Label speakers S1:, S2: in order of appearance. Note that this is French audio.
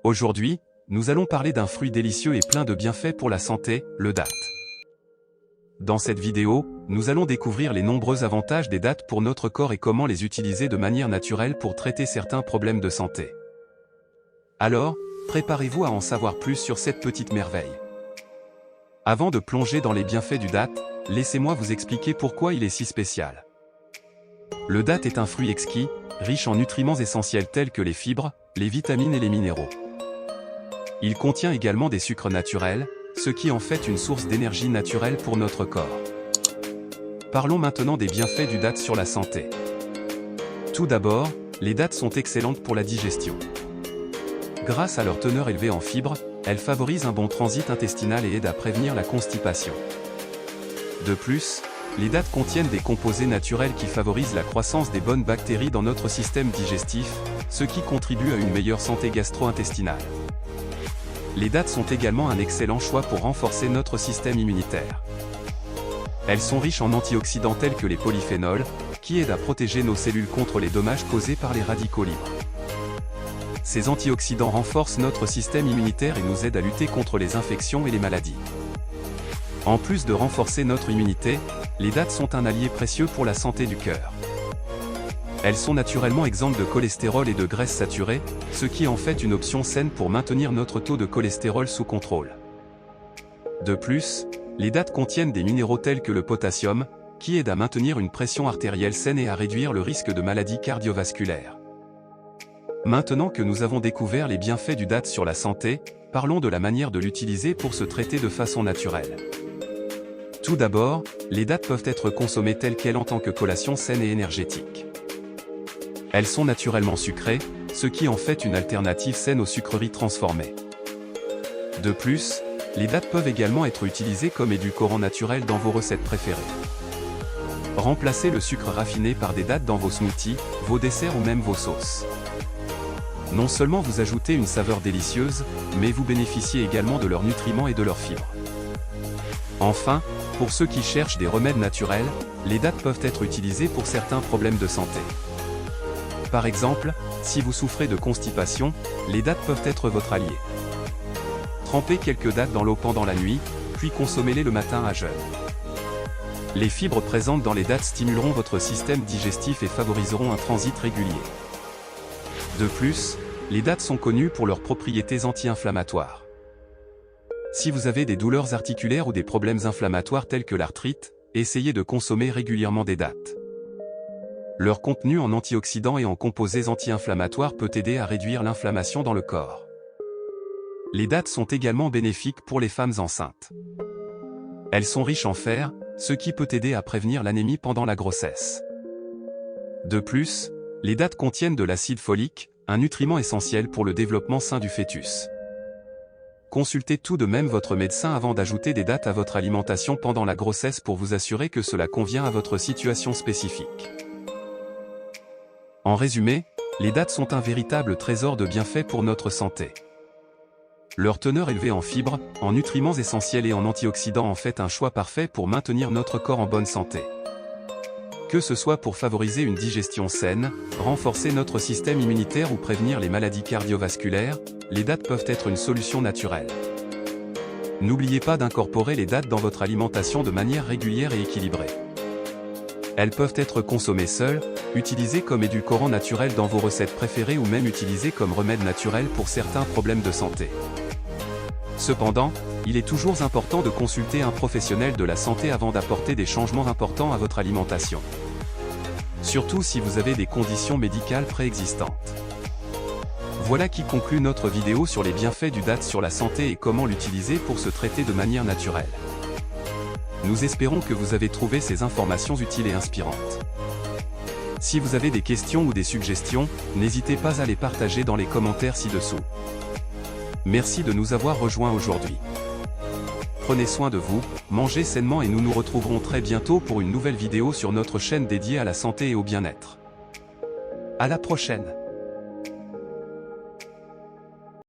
S1: Aujourd'hui, nous allons parler d'un fruit délicieux et plein de bienfaits pour la santé, le date. Dans cette vidéo, nous allons découvrir les nombreux avantages des dattes pour notre corps et comment les utiliser de manière naturelle pour traiter certains problèmes de santé. Alors, préparez-vous à en savoir plus sur cette petite merveille. Avant de plonger dans les bienfaits du date, laissez-moi vous expliquer pourquoi il est si spécial. Le date est un fruit exquis, riche en nutriments essentiels tels que les fibres, les vitamines et les minéraux. Il contient également des sucres naturels, ce qui en fait une source d'énergie naturelle pour notre corps. Parlons maintenant des bienfaits du date sur la santé. Tout d'abord, les dattes sont excellentes pour la digestion. Grâce à leur teneur élevée en fibres, elles favorisent un bon transit intestinal et aident à prévenir la constipation. De plus, les dattes contiennent des composés naturels qui favorisent la croissance des bonnes bactéries dans notre système digestif, ce qui contribue à une meilleure santé gastro-intestinale. Les dattes sont également un excellent choix pour renforcer notre système immunitaire. Elles sont riches en antioxydants tels que les polyphénols, qui aident à protéger nos cellules contre les dommages causés par les radicaux libres. Ces antioxydants renforcent notre système immunitaire et nous aident à lutter contre les infections et les maladies. En plus de renforcer notre immunité, les dattes sont un allié précieux pour la santé du cœur. Elles sont naturellement exemptes de cholestérol et de graisses saturées, ce qui en fait une option saine pour maintenir notre taux de cholestérol sous contrôle. De plus, les dattes contiennent des minéraux tels que le potassium, qui aident à maintenir une pression artérielle saine et à réduire le risque de maladies cardiovasculaires. Maintenant que nous avons découvert les bienfaits du date sur la santé, parlons de la manière de l'utiliser pour se traiter de façon naturelle. Tout d'abord, les dattes peuvent être consommées telles quelles en tant que collation saine et énergétique. Elles sont naturellement sucrées, ce qui en fait une alternative saine aux sucreries transformées. De plus, les dattes peuvent également être utilisées comme édulcorants naturels dans vos recettes préférées. Remplacez le sucre raffiné par des dattes dans vos smoothies, vos desserts ou même vos sauces. Non seulement vous ajoutez une saveur délicieuse, mais vous bénéficiez également de leurs nutriments et de leurs fibres. Enfin, pour ceux qui cherchent des remèdes naturels, les dattes peuvent être utilisées pour certains problèmes de santé. Par exemple, si vous souffrez de constipation, les dattes peuvent être votre allié. Trempez quelques dattes dans l'eau pendant la nuit, puis consommez-les le matin à jeun. Les fibres présentes dans les dattes stimuleront votre système digestif et favoriseront un transit régulier. De plus, les dattes sont connues pour leurs propriétés anti-inflammatoires. Si vous avez des douleurs articulaires ou des problèmes inflammatoires tels que l'arthrite, essayez de consommer régulièrement des dattes. Leur contenu en antioxydants et en composés anti-inflammatoires peut aider à réduire l'inflammation dans le corps. Les dattes sont également bénéfiques pour les femmes enceintes. Elles sont riches en fer, ce qui peut aider à prévenir l'anémie pendant la grossesse. De plus, les dattes contiennent de l'acide folique, un nutriment essentiel pour le développement sain du fœtus. Consultez tout de même votre médecin avant d'ajouter des dattes à votre alimentation pendant la grossesse pour vous assurer que cela convient à votre situation spécifique. En résumé, les dattes sont un véritable trésor de bienfaits pour notre santé. Leur teneur élevée en fibres, en nutriments essentiels et en antioxydants en fait un choix parfait pour maintenir notre corps en bonne santé. Que ce soit pour favoriser une digestion saine, renforcer notre système immunitaire ou prévenir les maladies cardiovasculaires, les dattes peuvent être une solution naturelle. N'oubliez pas d'incorporer les dattes dans votre alimentation de manière régulière et équilibrée. Elles peuvent être consommées seules, utilisées comme édulcorants naturels dans vos recettes préférées ou même utilisées comme remède naturel pour certains problèmes de santé. Cependant, il est toujours important de consulter un professionnel de la santé avant d'apporter des changements importants à votre alimentation. Surtout si vous avez des conditions médicales préexistantes. Voilà qui conclut notre vidéo sur les bienfaits du date sur la santé et comment l'utiliser pour se traiter de manière naturelle. Nous espérons que vous avez trouvé ces informations utiles et inspirantes. Si vous avez des questions ou des suggestions, n'hésitez pas à les partager dans les commentaires ci-dessous. Merci de nous avoir rejoints aujourd'hui. Prenez soin de vous, mangez sainement et nous nous retrouverons très bientôt pour une nouvelle vidéo sur notre chaîne dédiée à la santé et au bien-être. À la prochaine!